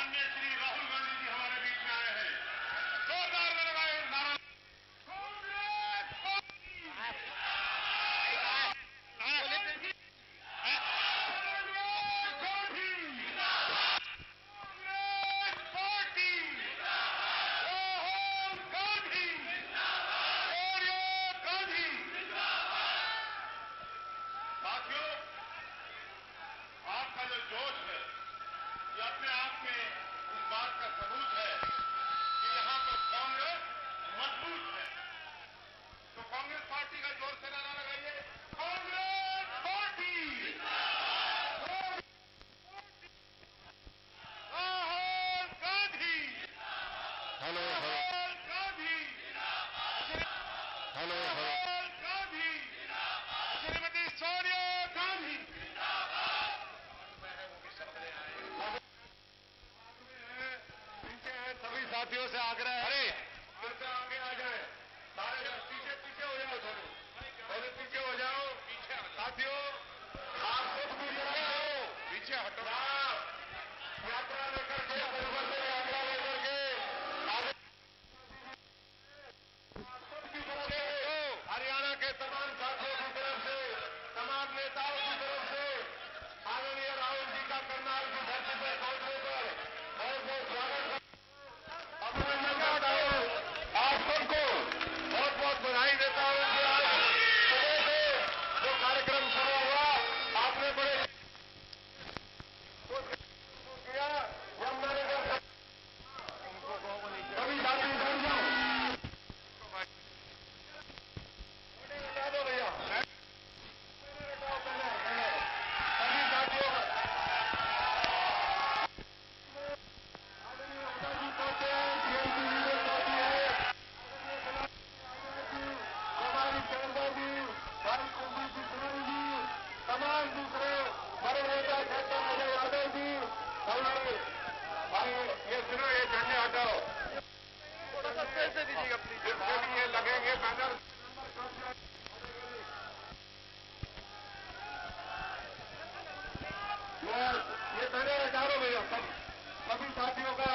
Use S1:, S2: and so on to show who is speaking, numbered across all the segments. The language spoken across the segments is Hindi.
S1: माननीय श्री राहुल गांधी जी हमारे बीच में आए हैं। जोरदार लगाए नारा जोश है, ये अपने आप में उस बात का सबूत है कि यहां पर कांग्रेस मजबूत है। तो कांग्रेस पार्टी का जोर से नारा लगाइए, कांग्रेस पार्टी, राहुल गांधी, राहुल गांधी, राहुल गांधी, श्रीमती सोनिया गांधी। सभी साथियों से आग्रह है, अरे कृपया आगे आ जाए, सारे पीछे पीछे हो जाओ, थोड़े पीछे हो जाओ। साथियों आप खुद भी पीछे हटो, यात्रा लेकर के यात्रा लेकर के हरियाणा के तमाम साथियों की तरफ से, तमाम नेताओं की तरफ से आदरणीय राहुल जी का करनाल की धरती पर पहुंचने पर बहुत बहुत स्वागत अभिनंदन करता हूं। आप सबको बहुत बहुत बधाई देता हूं कि आज सुबह से जो कार्यक्रम शुरू हुआ आपने बड़े किया। यमुनानगर सभी साथी बन जाओ, बता दो भैया, सभी साथियों तमाम दूसरे बड़े नेता कहते हैं अजय यादव जी, भाई ये सुनो, ये झंडे हटाओ, थोड़ा सा तेज से दीजिएगा प्लीज, जिसके लिए लगेंगे बैनर। ये पहले हजारों भैया सभी साथियों का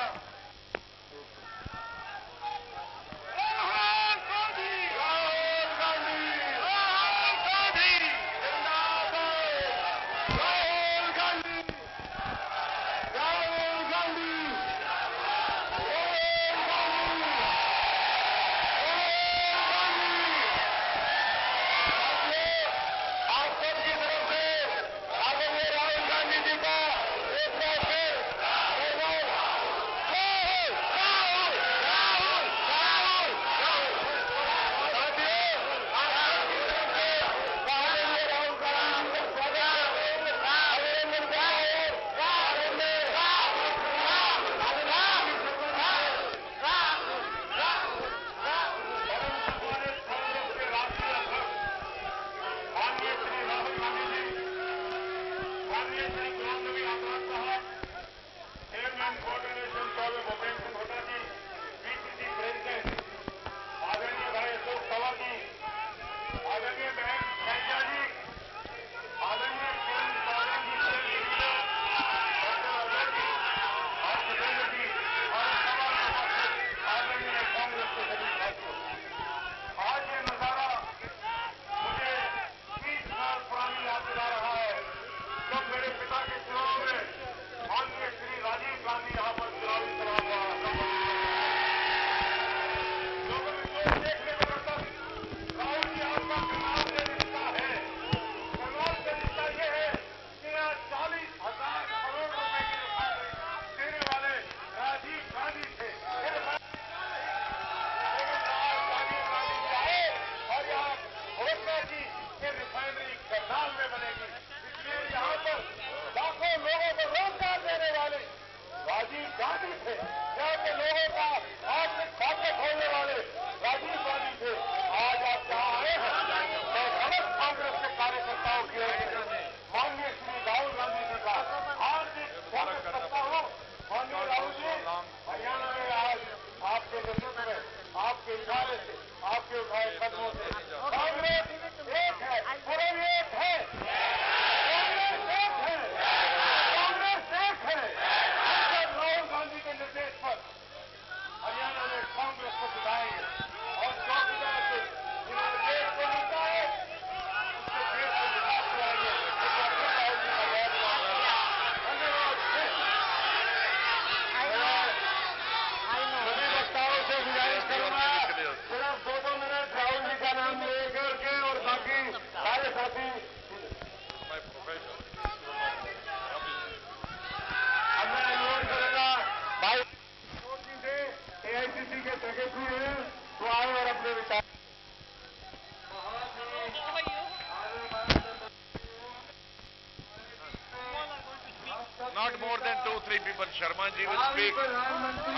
S1: Sharma ji will speak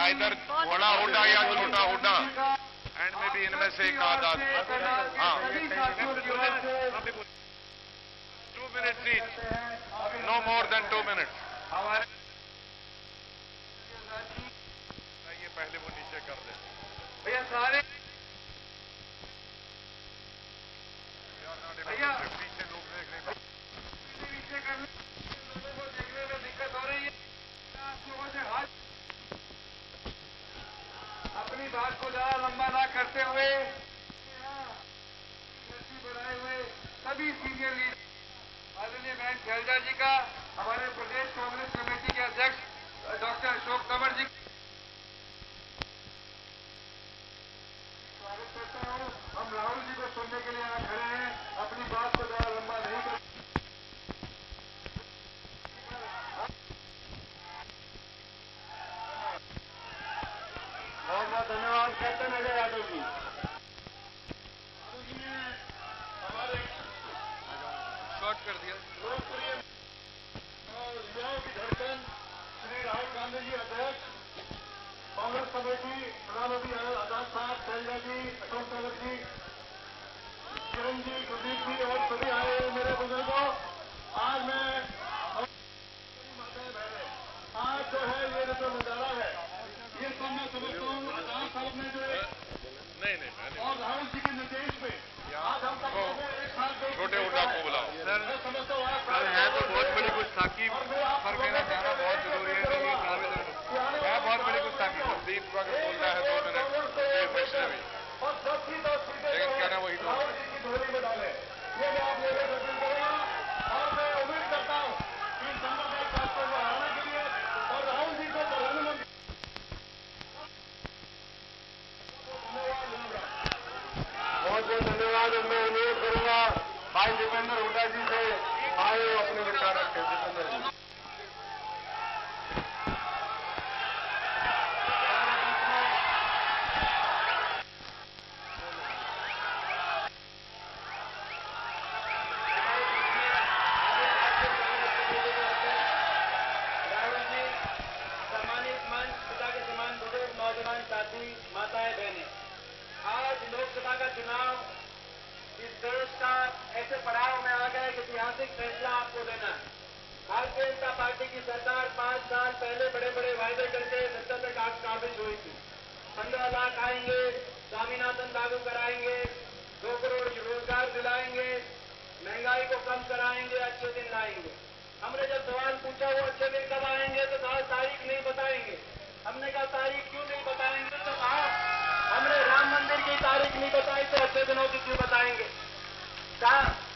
S1: either बड़ा हुड्डा या छोटा हुड्डा एंड में भी इनमें से एक आधा 2 minutes each, no more than 2 minutes. ये पहले वो नीचे कर दे भैया सारे भैया पीछे लोग देख रहे हैं नीचे करने लोगों को देखने में दिक्कत हो रही है अपनी बात को ज्यादा लंबा ना करते हुए बनाए हुए सभी सीनियर लीडर आदरणीय बहन शैलजा जी का, हमारे प्रदेश कांग्रेस कमेटी के अध्यक्ष डॉक्टर अशोक तंवर जी स्वागत करता हूं। हम राहुल जी को सुनने के लिए यहाँ खड़े हैं, अपनी बात को ज्यादा लंबा नहीं कर बहुत बहुत धन्यवाद कैप्टन अजय यादव जी। हमारे शॉर्ट कर दिया लोकप्रिय और युवाओं की धड़कन श्री राहुल गांधी जी अध्यक्ष कांग्रेस कमेटी प्रधानमंत्री आजाद साहब, शैलजा जी, अशोक तंवर जी, किरण जी, गुरदीप जी और सभी आए मेरे बुजुर्गों, आज मैं आज जो है ये जो नजारा है ये सब मैं समझता हूँ आजाद साहब ने जो नहीं और राहुल जी के निर्देश में आज हम सब एक साथ छोटे हुड्डा को बुलाओ सर है तो बहुत बड़ी गुस्ताखी पर मेरा जाना बहुत जरूरी है। है बहुत बड़ी गुस्ताखी संदीप अगर बोलता है 2 मिनट वैष्णवी लेकिन कहना वही तो में डाले ये मैं आप लोगों से अपील करूंगा और मैं उम्मीद करता हूँ कि संगठन शास्त्रों को हराने के लिए और राहुल जी को प्रधानमंत्री बहुत बहुत धन्यवाद। मैं अनुरोध करूंगा भाई दीपेंद्र हुड्डा जी से आए अपने विचार रखें। दीपेंद्र जी
S2: नौजवान साथी, माताएं, बहनें, आज लोकसभा का चुनाव इस देश का ऐसे पड़ाव में आ गया कि ऐतिहासिक फैसला आपको लेना है। भारतीय जनता पार्टी की सरकार 5 साल पहले बड़े बड़े वायदे करके सत्ता में काबिज हुई थी। 15 लाख आएंगे, स्वामीनाथन लागू कराएंगे, 2 करोड़ रोजगार दिलाएंगे, महंगाई को कम कराएंगे, अच्छे दिन लाएंगे। हमने जब सवाल पूछा वो अच्छे दिन कब आएंगे तो कहा तारीख नहीं बताएंगे। हमने कहा तारीख क्यों नहीं बताएंगे तो कहा हमने राम मंदिर की तारीख नहीं बताई तो अच्छे दिनों की क्यों बताएंगे।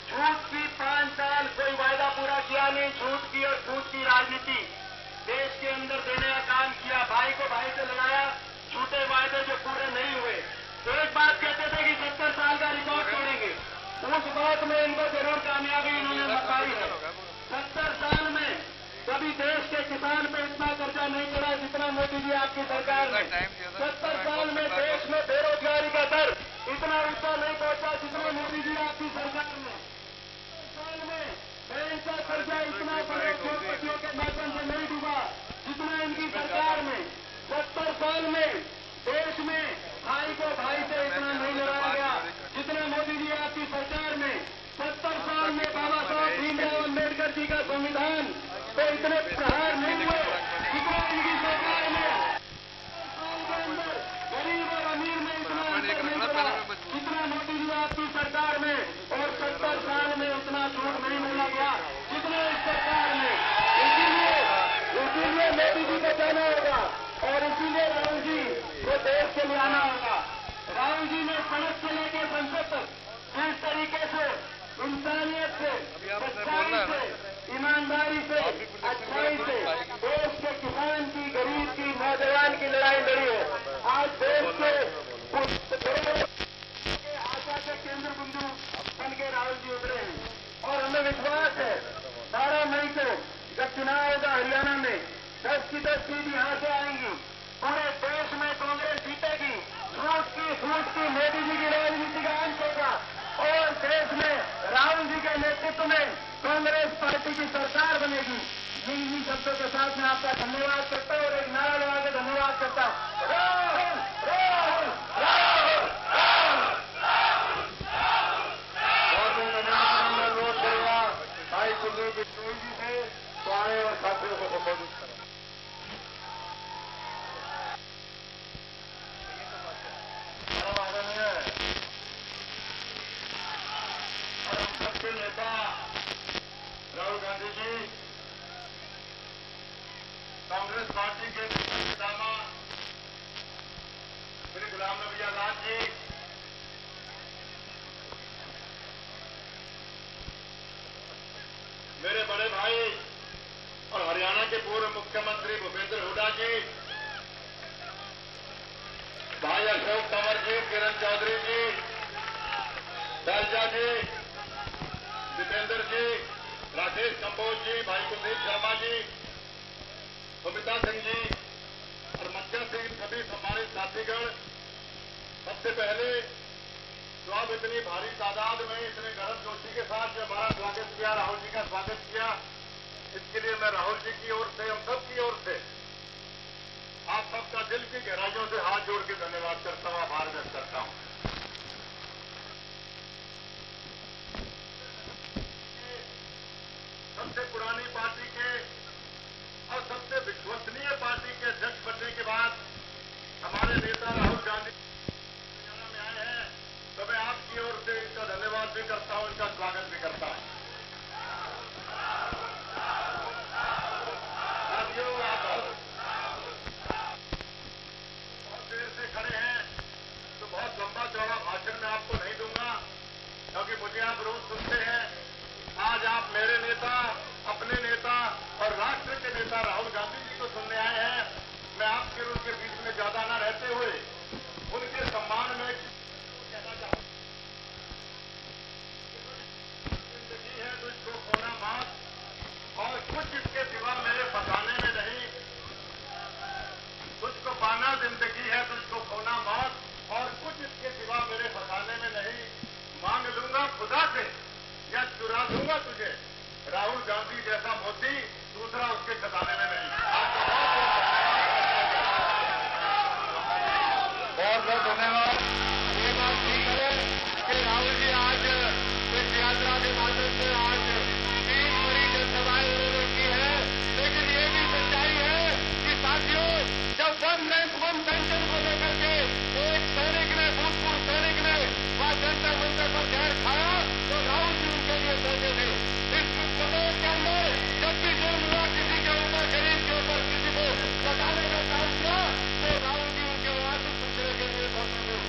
S2: झूठ की 5 साल कोई वायदा पूरा किया नहीं, झूठ की और झूठ की राजनीति देश के अंदर देने का काम किया। भाई को भाई से लड़ाया, झूठे वायदे जो पूरे नहीं हुए। एक बात कहते थे कि 70 साल का रिकॉर्ड तोड़ेंगे, उस बात में इनको जरूर कामयाबी इन्होंने बताई है। 70 साल में कभी देश के किसान पे इतना कर्जा नहीं चढ़ा जितना मोदी जी आपकी सरकार ने। 70 साल में देश में बेरोजगारी का दर इतना ऊंचा नहीं पहुंचा जितना मोदी जी आपकी सरकार ने। 70 साल में बैंक का कर्जा इतना बड़े उद्योगपतियों के माध्यम से नहीं डूबा जितना इनकी सरकार में। 70 साल में देश में भाई को भाई से इतना नहीं लड़ाया गया जितना मोदी जी आपकी सरकार में। 70 साल में बाबा साहब भीमराव अम्बेडकर जी का संविधान तो इतने प्रहार नहीं हुए जितना इनकी सरकार में। साल के अंदर गरीब और अमीर में इतना अंतर नहीं पड़ा जितना मोदी जी आपकी सरकार में। और 70 साल में उतना छूट नहीं मिला गया जितना इस सरकार में। इसीलिए मोदी जी को जाना होगा और इसीलिए राहुल जी को देश के लिए आना होगा। राहुल जी ने सड़क से लेकर संसद तक जिस तरीके से इंसानियत से, सच्चाई से, ईमानदारी से, अच्छाई से देश के किसान की, गरीब की, नौजवान की लड़ाई लड़ी है। आज देश के आशा के केंद्र बिंदु बन के राहुल जी उतरे हैं और हमें विश्वास है 12 मई को जब चुनाव होगा हरियाणा में 10 की 10 सीट यहां से आएंगी। पूरे देश में कांग्रेस जीतेगी। झूठ की मोदी जी की राजनीति का अंत होगा और देश में राहुल जी के नेतृत्व में कांग्रेस पार्टी की सरकार बनेगी। इन शब्दों के साथ मैं आपका धन्यवाद करता हूं।
S1: कांग्रेस पार्टी के पितामा श्री गुलाम नबी आजाद जी, मेरे बड़े भाई और हरियाणा के पूर्व मुख्यमंत्री भूपेंद्र हुड्डा जी, भाई अशोक तंवर जी, किरण चौधरी जी, शैलजा जी, दीपेंद्र जी, राकेश कंबोज जी, भाई कुलदीप शर्मा जी, सुमिता सिंह जी और मक्का सिंह, सभी हमारे साथीगण, सबसे पहले तो आप इतनी भारी तादाद में इतने गर्म जोशी के साथ जो हमारा स्वागत किया, राहुल जी का स्वागत किया, इसके लिए मैं राहुल जी की ओर से, हम सब की ओर से आप सबका दिल की गहराइयों से हाथ जोड़ के धन्यवाद करता हूं, आभार व्यक्त करता हूं। सबसे पुरानी पार्टी के और सबसे विश्वसनीय पार्टी के अध्यक्ष बनने के बाद हमारे नेता राहुल गांधी हरियाणा में आए हैं, तो मैं आपकी ओर से इनका धन्यवाद भी करता हूं, इनका स्वागत भी करता हूं। साथियों, आप बहुत देर से खड़े हैं, तो बहुत लंबा चौड़ा भाषण मैं आपको नहीं दूंगा, क्योंकि मुझे आप रोज सुनते हैं। आज आप मेरे नेता, अपने नेता और राष्ट्र के नेता राहुल गांधी जी को सुनने आए हैं। मैं आपके और उनके बीच में ज्यादा न रहते हुए उनके सम्मान में कहना चाहूंगा, जिंदगी है तुझको खोना मौत और कुछ इसके सिवा मेरे बताने में नहीं। तुझको पाना जिंदगी है, तुझको खोना मौत और कुछ इसके सिवा मेरे बताने में नहीं। मांग लूंगा खुदा से या चुरा दूंगा तुझे, राहुल गांधी जैसा मोदी दूसरा उसके खजाने में नहीं। बहुत बहुत धन्यवाद। ये बात ठीक है कि राहुल जी आज इस यात्रा के माध्यम से आज 3 बड़ी जनसभाएं उन्होंने की है, लेकिन ये भी सच्चाई है कि साथियों, जब वन पेंशन को लेकर के एक सैनिक ने, भूतपूर्व सैनिक ने वह जंतर मंतर पर जहर खाया, तो राहुल जी उनके लिए पहुंचे थे। इस प्रदेश के अंदर जब भी जुर्म हुआ किसी के ऊपर, गरीब के ऊपर किसी को बताने का काम किया, तो राहुल जी उनके वहां से पूछने के लिए पहुंचे थे।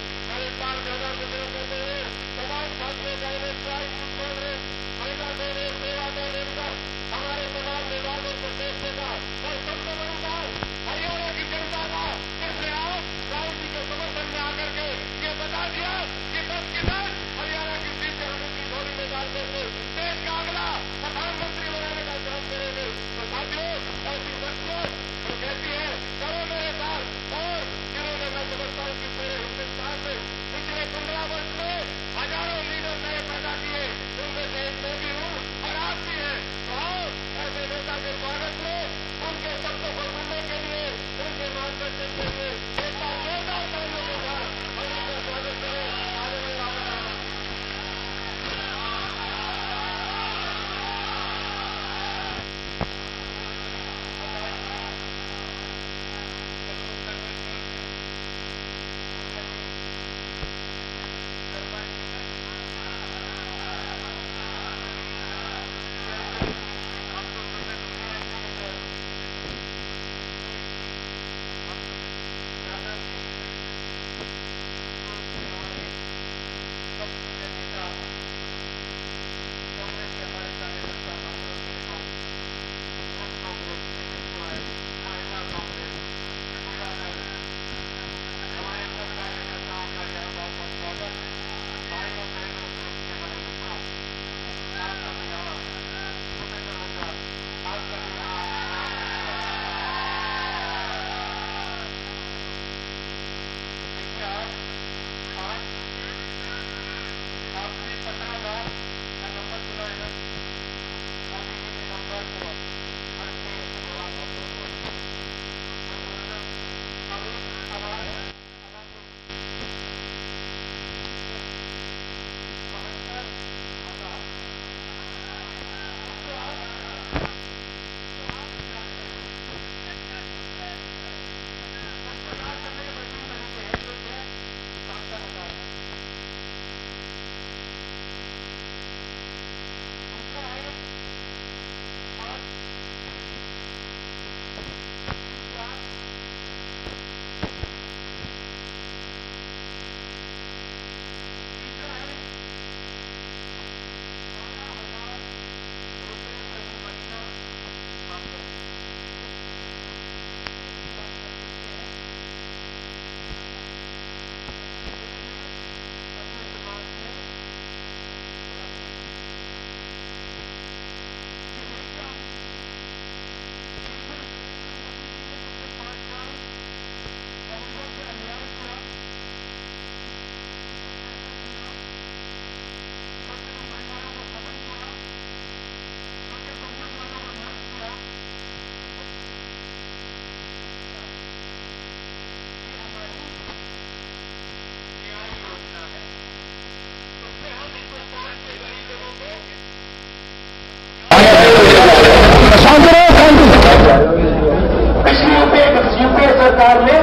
S1: सरकार ने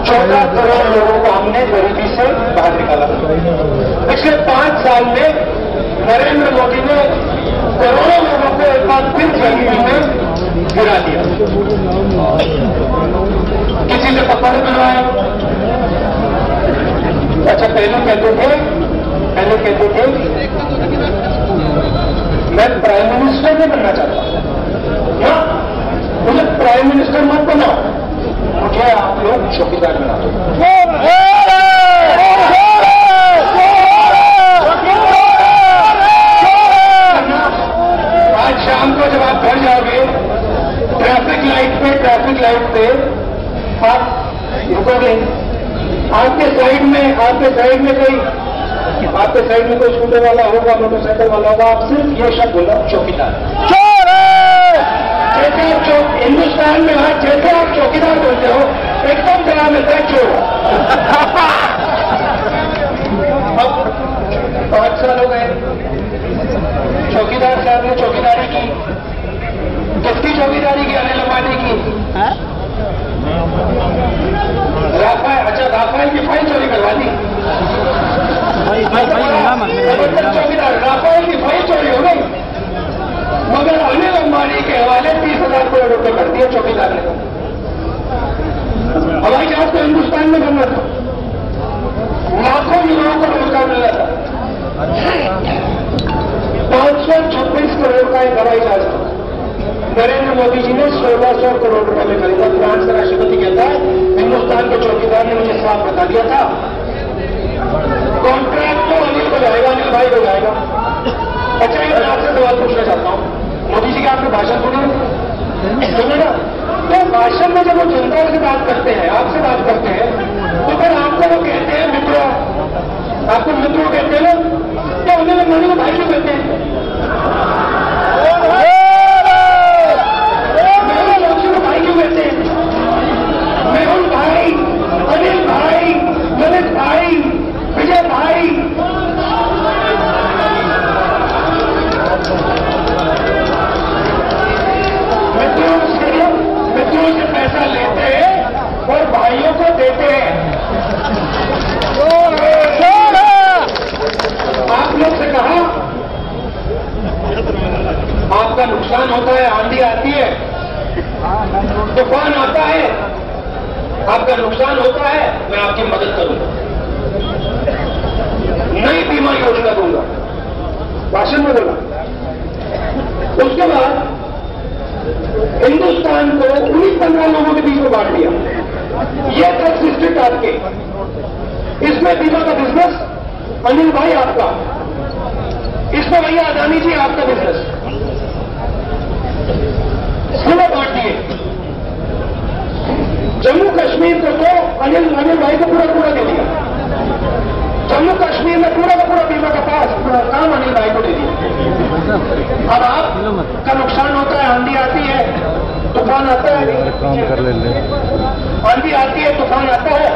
S1: 14 करोड़ लोगों को हमने गरीबी से बाहर निकाला। पिछले 5 साल में नरेंद्र मोदी ने करोड़ों लोगों को एक बार फिर गरीबी में गिरा दिया। किसी से पकड़ बनवाया। अच्छा, पहले कहते थे मैं प्राइम मिनिस्टर नहीं बनना चाहता, क्या मुझे प्राइम मिनिस्टर मत बनाओ, मुझे आप लोग चौकीदार बना दो। आज शाम को जब आप घर जाओगे, ट्रैफिक लाइट पे आप रुकोगे, आपके साइड में कोई स्कूटर वाला होगा, मोटरसाइकिल वाला होगा, आप सिर्फ ये शब्द बोला चौकीदार। जैसे आप हिंदुस्तान में आज जैसे आप चौकीदार बोलते हो, एकदम जवाब मिलता है चोर। अब 5 साल हो गए, चौकीदार साहब ने चौकीदारी की। किसकी चौकीदारी की? अनिल अंबानी की। राफेल की फाइल चोरी करवा दी। चौकीदार राफेल की फाइल चोरी हो गई, मगर अनिल अंबानी के हवाले 30,000 करोड़ रुपए कर दिए चौकीदार ने। हवाई जहाज तो हिंदुस्तान में बनना था, लाखों युवाओं को रोजगार मिला था। 526 करोड़ का एक हवाई जहाज था, नरेंद्र मोदी जी ने 1600 करोड़ रुपए में खरीदा। फ्रांस का राष्ट्रपति कहता है हिंदुस्तान के चौकीदार ने मुझे साफ बता दिया था, कॉन्ट्रैक्ट तो अनिल को जाएगा, अनिल भाई को जाएगा। अच्छा, मैं आपसे सवाल पूछना चाहता हूँ, मोदी जी का आपने भाषण सुने ना? तो भाषण में जब वो जनता से बात करते हैं, आपसे बात करते हैं, तो फिर आपको वो कहते हैं मित्रों, आपको मित्रों कहते हैं ना, तो अनिल अंबानी को भाई क्यों कहते हैं? भाई क्यों कहते हैं? मेहुल भाई, अनिल भाई, ललित भाई, विजय भाई। मित्रों से पैसा लेते हैं और भाइयों को देते हैं। आप लोग से कहा आपका नुकसान होता है, आंधी आती है, तूफान आता है, आपका नुकसान होता है, मैं आपकी मदद करूंगा, नई बीमा योजना दूंगा, भाषण में बोला। उसके बाद हिंदुस्तान को 19-15 लोगों के बीच में बांट दिया। ये 10 डिस्ट्रिक्ट आपके, इसमें बीमा का बिजनेस अनिल भाई आपका, इसमें भैया अदानी जी आपका बिजनेस, इसमें बांट दिए। जम्मू कश्मीर को तो अनिल भाई को पूरा दे दिया। जम्मू कश्मीर में पूरा का पूरा बीमा का पास पूरा काम अनिल भाई को दे दिया। अब आपका नुकसान होता है, आंधी आती है, तूफान आता है, आंधी आती है, तूफान आता है,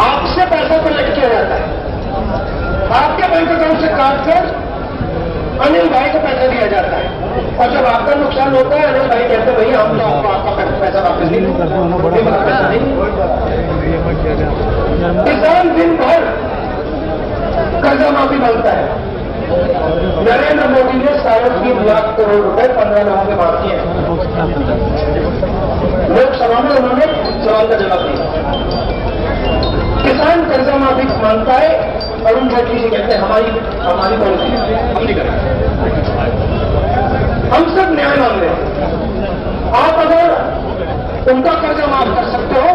S1: आपसे पैसा कलेक्ट किया जाता है, आपके बैंक अकाउंट से काट कर अनिल भाई को पैसा दिया जाता है। और जब आपका नुकसान होता है, अनिल भाई कहते हैं भैया हम तो आपको आपका पैसा वापस नहीं देंगे। किसान दिन भर कर्जा माफी मांगता है। नरेंद्र मोदी ने 3.5 लाख करोड़ रुपए 15 लोगों के माफ किए हैं। लोकसभा में उन्होंने सवाल का जवाब दिया। किसान कर्जा माफी मांगता है, अरुण जेटली जी कहते हैं हमारी पॉलिसी हम नहीं करेंगे, हम सब न्याय मांग रहे हैं। आप अगर उनका कर्जा माफ कर सकते हो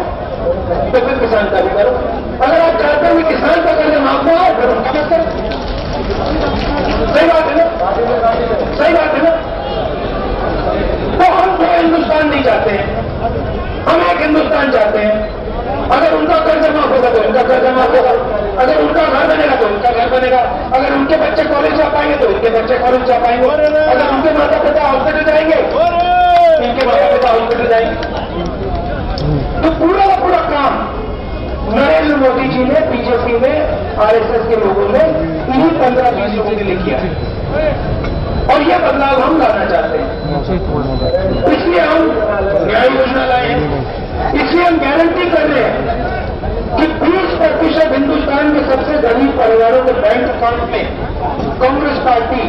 S1: तो फिर किसान का भी करो। अगर आप चाहते हो कि किसान का कर्जा माफ ना हो फिर उनका मत करो। सही बात है ना? सही बात है ना? तो हम तो हिंदुस्तान नहीं चाहते हैं, हम एक हिंदुस्तान चाहते हैं। अगर उनका कर्जा माफ होगा तो उनका कर्जा माफ होगा, अगर उनका घर बनेगा तो उनका घर बनेगा, अगर उनके बच्चे कॉलेज जा पाएंगे तो उनके बच्चे कॉलेज जा पाएंगे, अगर उनके माता पिता हॉस्पिटल जाएंगे उनके माता पिता हॉस्पिटल जाएंगे। तो पूरा का पूरा काम नरेंद्र मोदी जी ने बीजेपी में आरएसएस के लोगों ने इन्हीं 15-20 लोगों के लिए किया है और ये बदलाव हम लाना चाहते हैं। इसलिए हम न्याय योजना गारंटी कर रहे हैं कि 20% हिंदुस्तान के सबसे गरीब परिवारों के बैंक अकाउंट में कांग्रेस पार्टी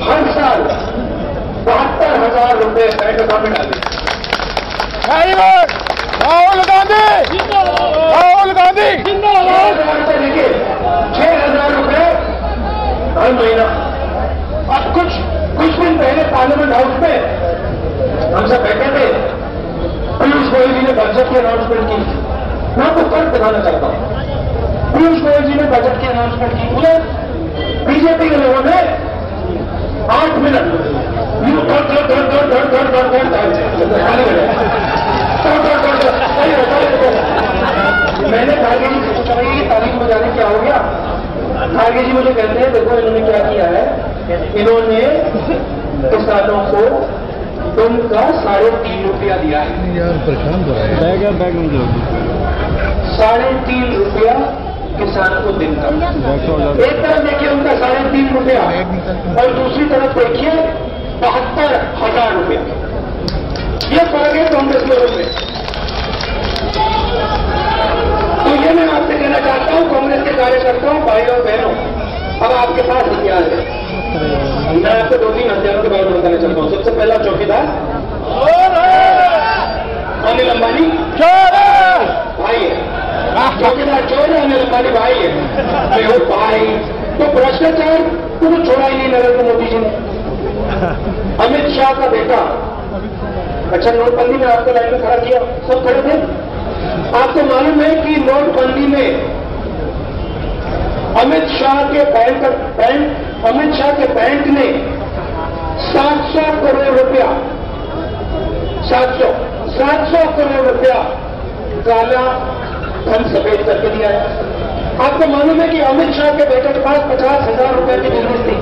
S1: हर साल 72,000 रुपए बैंक अकाउंट में डालेगी।
S3: राहुल गांधी, राहुल गांधी
S1: 6,000 रुपए लेके 6,000 रुपए हर महीना। अब कुछ दिन पहले पार्लियामेंट हाउस में हम सब बैठे थे, पीयूष गोयल जी ने बजट की अनाउंसमेंट की। मैं आपको फर्क दिखाना चाहता हूं। पीयूष गोयल जी ने बजट की अनाउंसमेंट की, उधर बीजेपी के लोगों ने 8 मिनट यूं मैंने खारगे जी से पूछा कि तारीख में जाने क्या हो गया। खारगे जी मुझे कहते हैं देखो इन्होंने क्या किया है, इन्होंने किसानों को उनका 3.5 रुपया दिया है।
S3: यार परेशान हो रहा है। बैग
S1: 3.5 रुपया किसान को दिन का। एक तरफ देखिए उनका 3.5 रुपया और दूसरी तरफ देखिए 72,000 रुपया। ये फर्क है कांग्रेस लोगों में। तो ये मैं आपसे कहना चाहता हूं, कांग्रेस के कार्यकर्ताओं, भाई और बहनों, अब आपके पास हथियार है। मैं आपको 2-3 हथियारों के बारे में बताना चाहता हूं। सबसे पहला चौकीदार अनिल अंबानी भाई है, चौकीदार चोर है, अनिल अंबानी भाई है, मेहुल भाई। तो भ्रष्टाचार तो छोड़ा ही नहीं नरेंद्र मोदी जी ने। अमित शाह का बेटा, अच्छा नोटबंदी में आपको लाइन में खड़ा किया, सब खड़े थे। आपको मालूम है कि नोटबंदी में अमित शाह के बैंक ने 700 करोड़ रुपया 700 करोड़ रुपया काला धन सफेद करके दिया है। आपको मालूम है कि अमित शाह के बेटे के पास 50,000 रुपए की बिजनेस थी,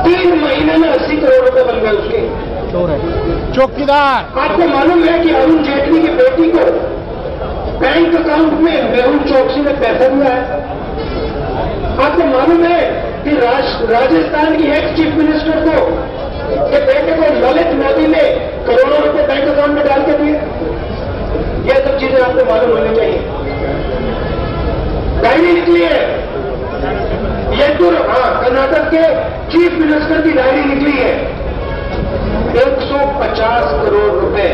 S1: 3 महीने में 80 करोड़ रुपए बन गए उसके।
S3: चौकीदार
S1: आपको मालूम है कि अरुण जेटली की बेटी को बैंक अकाउंट में मेहुल चोकसी ने पैसा दिया है। आपको मालूम है कि राजस्थान की एक्स चीफ मिनिस्टर को के बेटे को ललित मोदी ने करोड़ों रुपए बैंक अकाउंट में डाल के दिए। यह सब चीजें आपको मालूम होनी चाहिए। डायरी निकली है, कर्नाटक के चीफ मिनिस्टर की डायरी निकली है। 150 करोड़ रुपए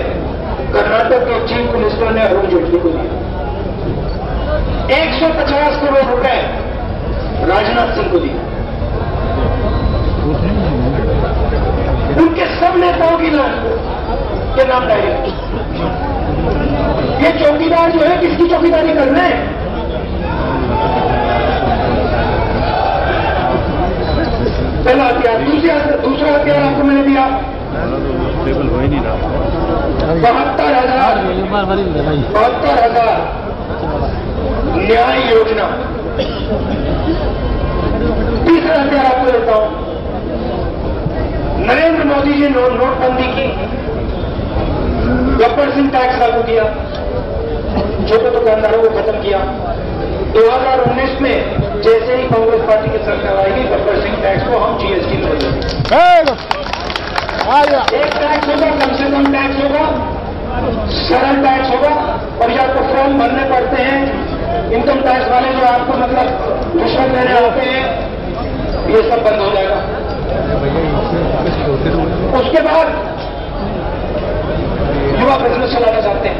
S1: कर्नाटक के चीफ मिनिस्टर ने अरुण जेटली को दिए। 150 करोड़ रुपए राजनाथ सिंह को दिए। उनके सब नेताओं की नाम डायरी। ये चौकीदार जो है किसकी चौकीदारी कर रहे हैं? पहला हथियार। दूसरा हथियार आपको मैंने दिया 72,000 न्याय योजना। तीसरा हथियार आपको देता हूं, नरेंद्र मोदी जी ने नोटबंदी की, गब्बर सिंह टैक्स लागू किया, छोटे दुकानदारों को खत्म किया। 2019 में जैसे ही कांग्रेस पार्टी की सरकार आएगी, गब्बर सिंह टैक्स को हम जीएसटी में बदलेंगे। एक टैक्स होगा, कम से कम टैक्स होगा, सरल टैक्स होगा, और ये आपको फॉर्म भरने पड़ते हैं। इनकम टैक्स वाले जो आपको मतलब रिश्वत देने आते हैं, ये सब बंद हो जाएगा। उसके बाद युवा बिजनेस चलाना चाहते हैं।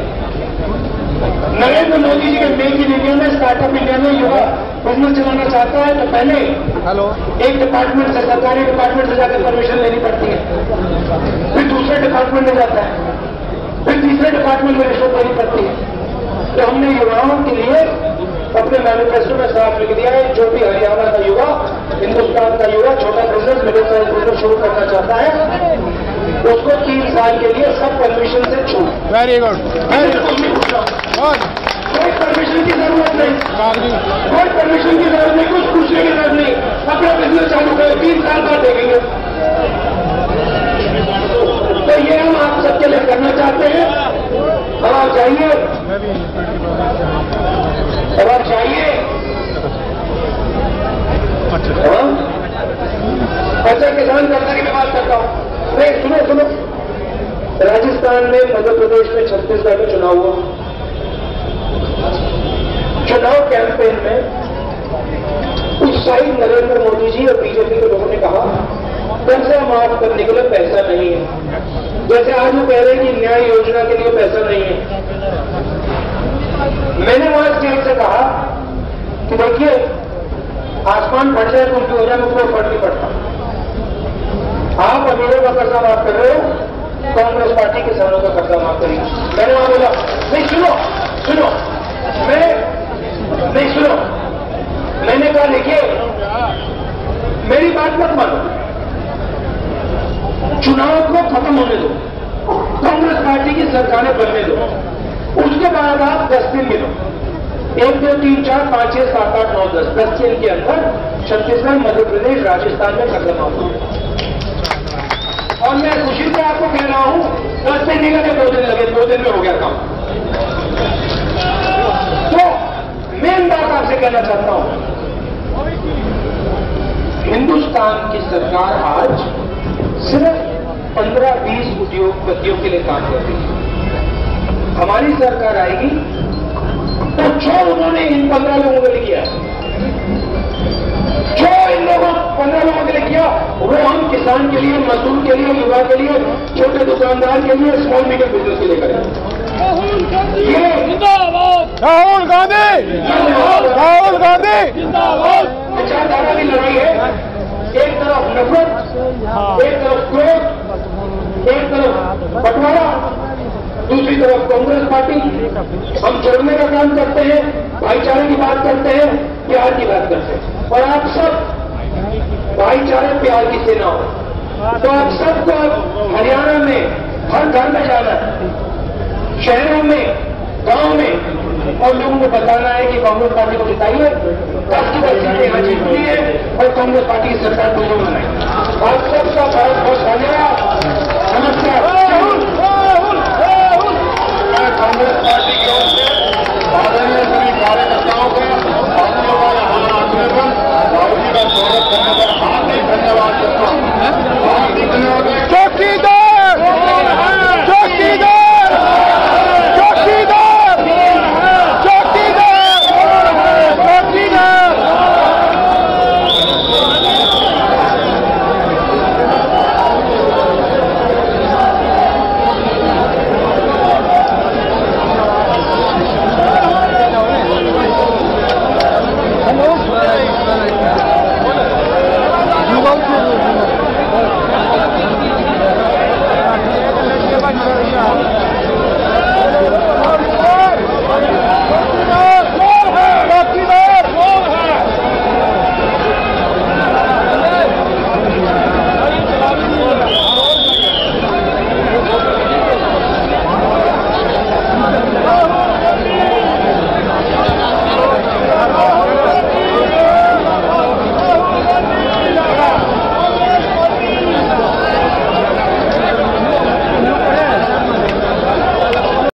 S1: नरेंद्र मोदी जी के मेक इन इंडिया में, स्टार्टअप इंडिया में युवा बिजनेस चलाना चाहता है तो पहले एक डिपार्टमेंट से, सरकारी डिपार्टमेंट से जाकर परमिशन लेनी पड़ती है, फिर दूसरे डिपार्टमेंट में जाता है, फिर तीसरे डिपार्टमेंट में रिश्वत देनी पड़ती है। तो हमने युवाओं के लिए अपने मैनिफेस्टो में साफ लिख दिया है, जो भी हरियाणा का युवा, हिंदुस्तान का युवा छोटा बिजनेस, मिडिल साइज बिजनेस शुरू करना चाहता है, उसको 3 साल के लिए सब परमिशन से छूट।
S3: वेरी गुड,
S1: कोई परमिशन की जरूरत नहीं, कोई परमिशन की जरूरत नहीं, कुछ पूछने की जरूरत नहीं, अपना बिजनेस चालू करें, 3 साल बाद देखेंगे। तो ये हम आप सबके लिए करना चाहते हैं। अब आप चाहिए, अब आप चाहिए। अच्छा, किसान कर्जा की मैं बात करता हूं। नहीं, सुनो,
S4: राजस्थान में, मध्य प्रदेश में, छत्तीसगढ़ में चुनाव हुआ। चुनाव कैंपेन में उत्साहित नरेंद्र मोदी जी और बीजेपी के लोगों ने कहा कर्जा माफ करने के लिए पैसा नहीं है। जैसे आज वो कह रहे हैं कि न्याय योजना के लिए पैसा नहीं है। मैंने वहां स्टेज से कहा कि देखिए, आसमान फट जाए कुछ भी हो जाए, मुझको फर्क नहीं पड़ता। आप अमीरों का कर्जा माफ कर रहे हो, कांग्रेस पार्टी किसानों का कर्जा माफ करेगी। मैंने वहां बोला नहीं, सुनो, नहीं सुनो। मैंने कहा देखिए, मेरी बात मत मानो, चुनाव को खत्म होने दो, कांग्रेस पार्टी की सरकारें बनने दो, उसके बाद आप 10 दिन मिलो, 1, 2, 3, 4, 5, 6, 7, 8, 9, 10 दिन के अंदर छत्तीसगढ़, मध्य प्रदेश, राजस्थान में कर्जा माफ हो। और मैं खुशी से आपको कह रहा हूं, 10 दिन नहीं लगे, 2 दिन लगे, 2 दिन में हो गया काम। तो मेन बात आपसे कहना चाहता हूं, हिंदुस्तान की सरकार आज सिर्फ 15-20 उद्योगपतियों के लिए काम कर रही है। हमारी सरकार आएगी तो जो उन्होंने इन 15 लोगों के लिए किया, जो इन लोगों 15 लोगों के लिए किया, वो हम किसान के लिए, मजदूर के लिए, युवा के लिए, छोटे दुकानदार के लिए, स्मॉल मीडियम बिजनेस के लिए करेंगे। ये
S3: राहुल गांधी, राहुल गांधी
S4: विचारधारा की लड़ाई है। एक तरफ नफरत, एक तरफ क्रोध, एक तरफ बंटवारा, दूसरी तरफ कांग्रेस पार्टी। हम जोड़ने का काम करते हैं, भाईचारे की बात करते हैं, प्यार की बात करते हैं, और आप सब भाईचारे प्यार की सेना हो। तो आप सबको हरियाणा में हर घर में जाना है, शहरों में, गांव में, और लोगों को बताना है कि कांग्रेस पार्टी को जिताइए, 10 की 10 सीटें यहाँ जीतती है और कांग्रेस पार्टी की सरकार को बनाए। आप सबका बहुत बहुत धन्यवाद। नमस्कार।